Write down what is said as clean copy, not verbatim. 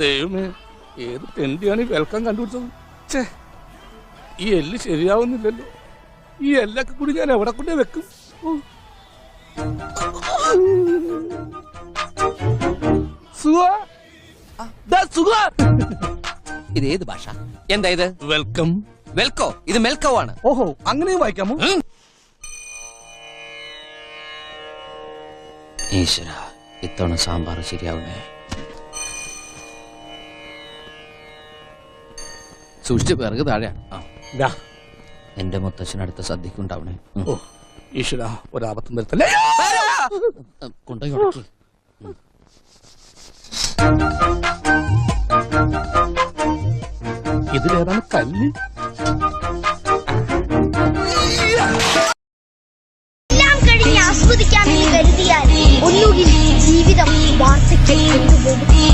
ദൈവമേ, ഏത് തെണ്ടിയാണ് ഈ വെൽക്കം കണ്ടുപിടിച്ചത്? ഛേ, ഈ എല്ല് ശരിയാവുന്നില്ലല്ലോ. ഈ എല്ലൊക്കെ കൂടി ഞാൻ എവിടെ കൊണ്ടേ വെക്കും? ഇത് ഏത് ഭാഷ? എന്താ ഇത്? വെൽക്കം. വെൽക്കോ? ഇത് മെൽക്കോ ആണ്. ഓഹോ, അങ്ങനെയും വായിക്കാമോ? ഈശ്വര, ഇത്തവണ സാമ്പാർ ശരിയാവണേ. സൂക്ഷിച്ച് പിറകു താഴെ. എന്റെ മുത്തച്ഛനടുത്ത സദ്യക്കുണ്ടാവണേ. ഓ ഈശ്വര, ഒരാപത്തും വരുത്തല്ലേ. കൊണ്ടുപോയി ഉടക്കി. ഇതിലേതാണ് കല്ല്? എല്ലാം കഴിഞ്ഞ് ആസ്വദിക്കാമെന്ന് കരുതിയാൽ ഒന്നുകിൽ ജീവിതം വാർദ്ധക്യം കൊണ്ടുപോകും.